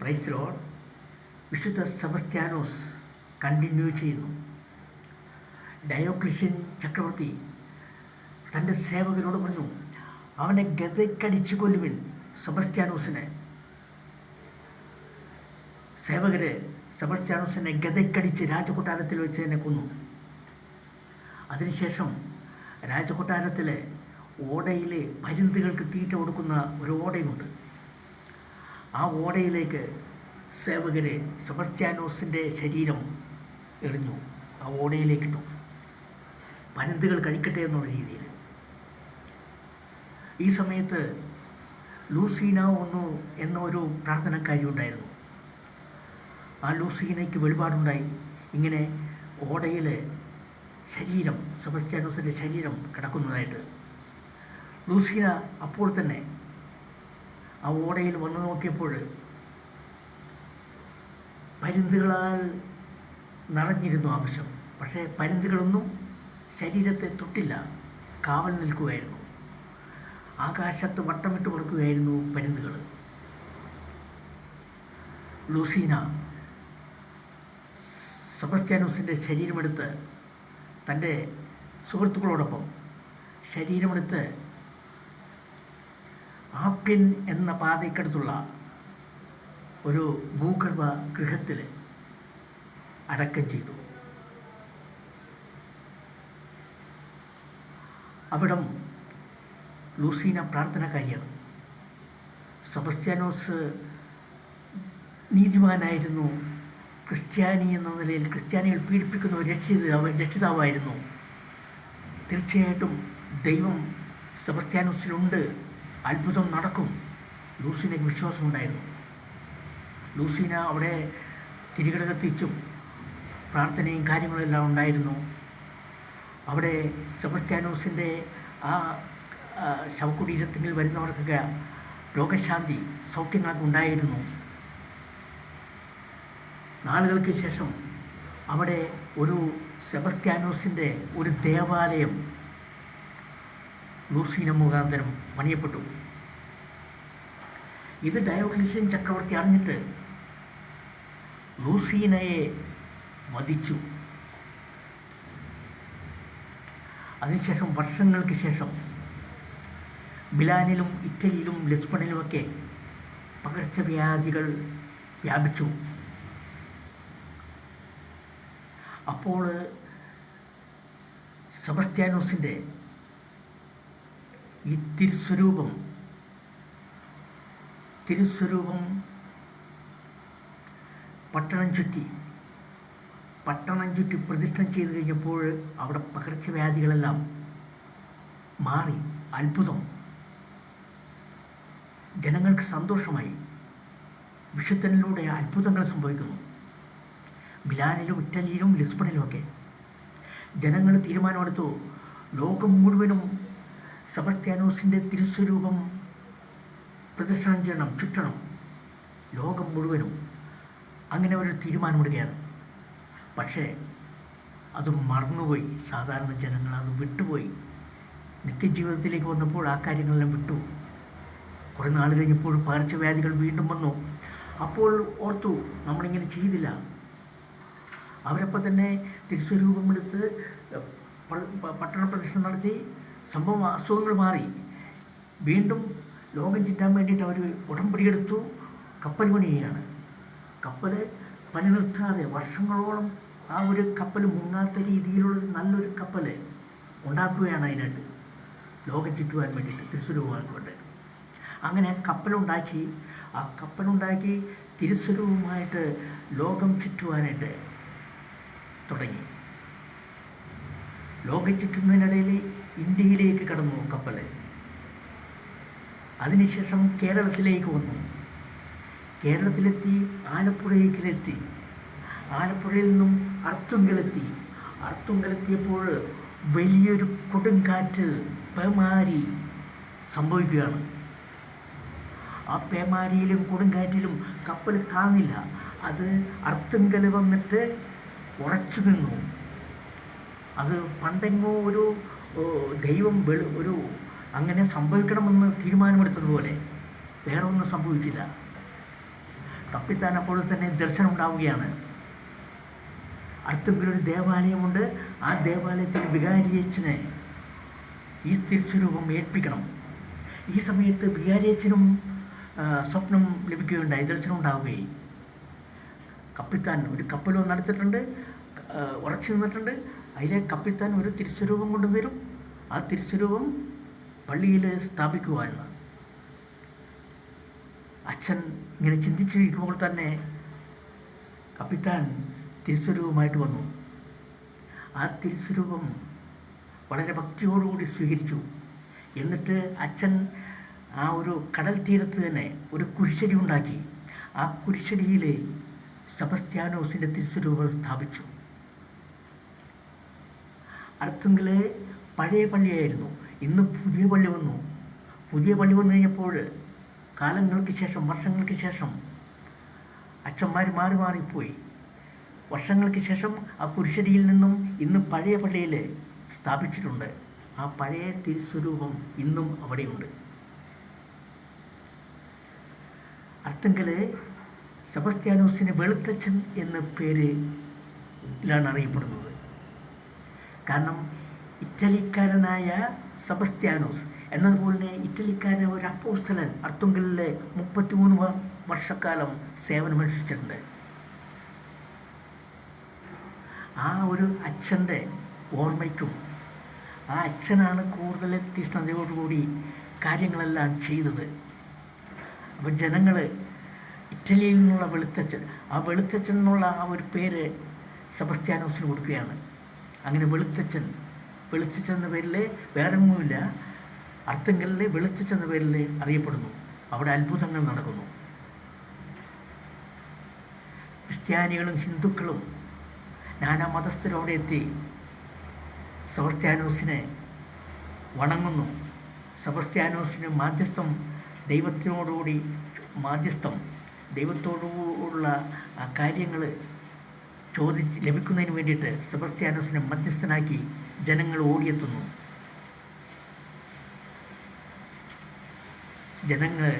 Praise Lord. വിശുദ്ധ Sebastianos continue ചെയ്യുന്നു. Diocletian ചക്രവർത്തി തൻ്റെ സേവകരോട് പറഞ്ഞു, അവനെ ഗതക്കടിച്ചു കൊല്ലുവിൻ. സെബസ്ത്യാനോസിനെ സേവകർ സെബസ്ത്യാനോസിനെ ഗതക്കടിച്ച് രാജകൊട്ടാരത്തിൽ വെച്ച് തന്നെ കൊന്നു. അതിനുശേഷം രാജകൊട്ടാരത്തിലെ ഓടയിൽ പരുന്തുകൾക്ക് തീറ്റ കൊടുക്കുന്ന ഒരു ഓടയുണ്ട്. ആ ഓടയിലേക്ക് സേവകർ സെബസ്ത്യാനോസിൻ്റെ ശരീരം എറിഞ്ഞു. ആ ഓടയിലേക്കിട്ടു, പരുന്തുകൾ കഴിക്കട്ടെ എന്നുള്ള രീതിയിൽ. ഈ സമയത്ത് ലൂസീന എന്ന ഒരു പ്രാർത്ഥനക്കാരി ഉണ്ടായിരുന്നു. ആ ലൂസീനയ്ക്ക് വെളിപാടുണ്ടായി, ഇങ്ങനെ ഓടയിൽ ശരീരം, സെബസ്ത്യാനോസിൻ്റെ ശരീരം കിടക്കുന്നതായിട്ട്. ലൂസീന അപ്പോൾ തന്നെ ആ ഓടയിൽ വന്നു നോക്കിയപ്പോൾ പരുന്തുകളാൽ നിറഞ്ഞിരുന്നു ആവശ്യം. പക്ഷേ പരുന്തുകളൊന്നും ശരീരത്തെ തൊട്ടില്ല, കാവൽ നിൽക്കുകയായിരുന്നു. ആകാശത്ത് വട്ടമിട്ട് പറക്കുകയായിരുന്നു പരുന്തുകൾ. ലൂസീന സെബസ്ത്യാനോസിൻ്റെ ശരീരമെടുത്ത് തൻ്റെ സുഹൃത്തുക്കളോടൊപ്പം ശരീരമെടുത്ത് ആപ്യൻ എന്ന പാതയ്ക്കടുത്തുള്ള ഒരു ഭൂഗർഭ ഗൃഹത്തിൽ അടക്കം ചെയ്തു. അവിടം ലൂസീന പ്രാർത്ഥനക്കാരിയാണ്. സെബസ്ത്യാനോസ് നീതിമാനായിരുന്നു. ക്രിസ്ത്യാനി എന്ന നിലയിൽ ക്രിസ്ത്യാനികൾ പീഡിപ്പിക്കുന്ന ഒരു രക്ഷിതാവായിരുന്നു. തീർച്ചയായിട്ടും ദൈവം സെബസ്ത്യാനോസിലുണ്ട്, അത്ഭുതം നടക്കും. ലൂസീനയ്ക്ക് വിശ്വാസമുണ്ടായിരുന്നു. ലൂസീന അവിടെ തിരികട കത്തിച്ചും പ്രാർത്ഥനയും കാര്യങ്ങളെല്ലാം ഉണ്ടായിരുന്നു. അവിടെ സെബസ്ത്യാനോസിൻ്റെ ആ ശവകുടീരത്തിൽ വരുന്നവർക്കൊക്കെ രോഗശാന്തി സൗഖ്യങ്ങളൊക്കെ ഉണ്ടായിരുന്നു. നാളുകൾക്ക് ശേഷം അവിടെ ഒരു സെബസ്ത്യാനോസിൻ്റെ ഒരു ദേവാലയം ലൂസീന മുഖാന്തരം പണിയപ്പെട്ടു. ഇത് ഡയോക്ലിഷ്യൻ ചക്രവർത്തി അറിഞ്ഞിട്ട് ലൂസീനയെ വധിച്ചു. അതിനുശേഷം വർഷങ്ങൾക്ക് ശേഷം മിലാനിലും ഇറ്റലിയിലും ലിസ്ബണിലുമൊക്കെ പകർച്ചവ്യാധികൾ വ്യാപിച്ചു. അപ്പോൾ സെബസ്ത്യാനോസിൻ്റെ ഈ തിരുസ്വരൂപം പട്ടണം ചുറ്റി പ്രതിഷ്ഠ ചെയ്ത് കഴിഞ്ഞപ്പോൾ അവിടെ പകർച്ചവ്യാധികളെല്ലാം മാറി. അത്ഭുതം, ജനങ്ങൾക്ക് സന്തോഷമായി. വിശുദ്ധനിലൂടെ അത്ഭുതങ്ങൾ സംഭവിക്കുന്നു. മിലാനിലും ഇറ്റലിയിലും ലിസ്ബണിലുമൊക്കെ ജനങ്ങൾ തീരുമാനമെടുത്തു, ലോകം മുഴുവനും സെബസ്ത്യാനോസിൻ്റെ തിരുസ്വരൂപം പ്രദർശനം ചെയ്യണം, ചുറ്റണം, ലോകം മുഴുവനും. അങ്ങനെ ഒരു തീരുമാനമെടുക്കുകയാണ്. പക്ഷേ അത് മറന്നുപോയി. സാധാരണ ജനങ്ങൾ അത് വിട്ടുപോയി. നിത്യജീവിതത്തിലേക്ക് വന്നപ്പോൾ ആ കാര്യങ്ങളെല്ലാം വിട്ടു. കുറേ നാൾ കഴിഞ്ഞപ്പോൾ പകർച്ചവ്യാധികൾ വീണ്ടും വന്നു. അപ്പോൾ ഓർത്തു, നമ്മളിങ്ങനെ ചെയ്തില്ല. അവരപ്പോൾ തന്നെ തിരുസ്വരൂപമെടുത്ത് പട്ടണ പ്രദർശനം നടത്തി, സംഭവം അസുഖങ്ങൾ മാറി. വീണ്ടും ലോകം ചുറ്റാൻ വേണ്ടിയിട്ട് അവർ ഉടമ്പടിയെടുത്തു. കപ്പൽ പണിയുകയാണ്. കപ്പൽ പണി നിർത്താതെ വർഷങ്ങളോളം ആ ഒരു കപ്പൽ മുങ്ങാത്ത രീതിയിലുള്ള നല്ലൊരു കപ്പൽ ഉണ്ടാക്കുകയാണ്. അതിനായിട്ട് ലോകം ചുറ്റുവാൻ വേണ്ടിയിട്ട് തിരുസ്വരൂപമാക്കാൻ വേണ്ടി അങ്ങനെ ആ കപ്പലുണ്ടാക്കി തിരുസ്വരൂപമായിട്ട് ലോകം ചുറ്റുവാനായിട്ട് തുടങ്ങി. ലോകം ചുറ്റുന്നതിനിടയിൽ ഇന്ത്യയിലേക്ക് കടന്നു കപ്പൽ. അതിനുശേഷം കേരളത്തിലേക്ക് വന്നു. കേരളത്തിലെത്തി, ആലപ്പുഴയിലെത്തി. ആലപ്പുഴയിൽ നിന്നും അർത്തുങ്കലെത്തിയപ്പോൾ വലിയൊരു കൊടുങ്കാറ്റ്, പേമാരി സംഭവിക്കുകയാണ്. ആ പേമാരിയിലും കൊടുങ്കാറ്റിലും കപ്പൽ താന്നില്ല. അത് അർത്തുങ്കൽ വന്നിട്ട് ഉറച്ചു നിന്നു. അത് പണ്ടെങ്ങോ ഒരു ദൈവം ഒരു അങ്ങനെ സംഭവിക്കണമെന്ന് തീരുമാനമെടുത്തതുപോലെ വേറെ ഒന്നും സംഭവിച്ചില്ല. കപ്പിത്താൻ അപ്പോൾ തന്നെ ദർശനം ഉണ്ടാവുകയാണ്. അടുത്തെങ്കിലൊരു ദേവാലയമുണ്ട്, ആ ദേവാലയത്തിൽ വികാരിയച്ഛനെ ഈ തിരുസ്വരൂപം ഏൽപ്പിക്കണം. ഈ സമയത്ത് വികാരിയച്ഛനും സ്വപ്നം ലഭിക്കുകയുണ്ടായി, ദർശനം ഉണ്ടാവുകയും. കപ്പിത്താൻ ഒരു കപ്പൽ വന്നെടുത്തിട്ടുണ്ട്, ഉറച്ചു നിന്നിട്ടുണ്ട്. അതിലെ കപ്പിത്താൻ ഒരു തിരുസ്വരൂപം കൊണ്ടുവരും, ആ തിരുസ്വരൂപം പള്ളിയിൽ സ്ഥാപിക്കുക എന്ന്. അച്ഛൻ ഇങ്ങനെ ചിന്തിച്ചിരിക്കുമ്പോൾ തന്നെ കപ്പിത്താൻ തിരുസ്വരൂപമായിട്ട് വന്നു. ആ തിരുസ്വരൂപം വളരെ ഭക്തിയോടുകൂടി സ്വീകരിച്ചു. എന്നിട്ട് അച്ഛൻ ആ ഒരു കടൽ തീരത്ത് തന്നെ ഒരു കുരിശടി ഉണ്ടാക്കി. ആ കുരിശടിയിൽ സെബസ്ത്യാനോസിൻ്റെ തിരുസ്വരൂപം സ്ഥാപിച്ചു. അടുത്തെങ്കിൽ പഴയ പള്ളിയായിരുന്നു, ഇന്ന് പുതിയ പള്ളി വന്നു. പുതിയ പള്ളി വന്നു കഴിഞ്ഞപ്പോൾ കാലങ്ങൾക്ക് ശേഷം, വർഷങ്ങൾക്ക് ശേഷം അച്ഛന്മാർ മാറി മാറിപ്പോയി. വർഷങ്ങൾക്ക് ശേഷം ആ കുരിശടിയിൽ നിന്നും ഇന്ന് പഴയ പള്ളിയിൽ സ്ഥാപിച്ചിട്ടുണ്ട്. ആ പഴയ തിരുസ്വരൂപം ഇന്നും അവിടെയുണ്ട്. അർത്തുങ്കൽ സെബസ്ത്യാനോസിന് വെളുത്തച്ഛൻ എന്ന പേരിലാണ് അറിയപ്പെടുന്നത്. കാരണം ഇറ്റലിക്കാരനായ സെബസ്ത്യാനോസ് എന്നതുപോലെ തന്നെ ഇറ്റലിക്കാരനായ ഒരു അപ്പോസ്തലൻ അർത്തുങ്കലിലെ 33 വർഷക്കാലം സേവനമനുഷ്ഠിച്ചിട്ടുണ്ട്. ആ ഒരു അച്ഛൻ്റെ ഓർമ്മയ്ക്കും, ആ അച്ഛനാണ് കൂടുതൽ തീഷ്ണതയോടുകൂടി കാര്യങ്ങളെല്ലാം ചെയ്തത്. അപ്പോൾ ജനങ്ങൾ ഇറ്റലിയിൽ നിന്നുള്ള വെളുത്തച്ഛൻ, ആ വെളുത്തച്ഛൻ എന്നുള്ള ആ ഒരു പേര് സെബസ്ത്യാനോസിന് കൊടുക്കുകയാണ്. അങ്ങനെ വെളുത്തച്ഛൻ എന്ന പേരിൽ വേറെ ഒന്നുമില്ല, അർത്തുങ്കലിൽ വെളുത്തച്ഛൻ എന്ന പേരിൽ അറിയപ്പെടുന്നു. അവിടെ അത്ഭുതങ്ങൾ നടക്കുന്നു. ക്രിസ്ത്യാനികളും ഹിന്ദുക്കളും നാനാ മതസ്ഥരോടെ എത്തി സെബസ്ത്യാനോസിനെ വണങ്ങുന്നു. സെബസ്ത്യാനോസിന് ദൈവത്തോടുള്ള കാര്യങ്ങൾ ലഭിക്കുന്നതിന് വേണ്ടിയിട്ട് സെബസ്ത്യാനോസിനെ മധ്യസ്ഥനാക്കി ജനങ്ങൾ ഓടിയെത്തുന്നു. ജനങ്ങൾ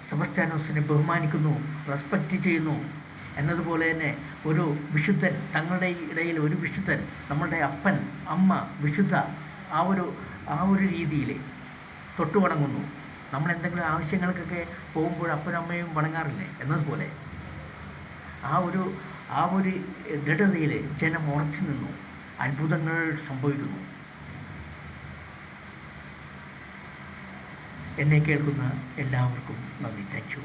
സെബസ്ത്യാനോസിനെ ബഹുമാനിക്കുന്നു, റെസ്പെക്റ്റ് ചെയ്യുന്നു. എന്നതുപോലെ തന്നെ ഒരു വിശുദ്ധൻ, തങ്ങളുടെ ഇടയിൽ ഒരു വിശുദ്ധൻ, നമ്മളുടെ അപ്പൻ അമ്മ വിശുദ്ധ, ആ ഒരു രീതിയിൽ തൊട്ടു വണങ്ങുന്നു. നമ്മളെന്തെങ്കിലും ആവശ്യങ്ങൾക്കൊക്കെ പോകുമ്പോൾ അപ്പനും അമ്മയും വണങ്ങാറില്ലേ, എന്നതുപോലെ ആ ഒരു ദൃഢതയിൽ ജനം ഉറച്ചു നിന്നു. അത്ഭുതങ്ങൾ സംഭവിക്കുന്നു. എന്നെ കേൾക്കുന്ന എല്ലാവർക്കും നന്ദി. Thank you.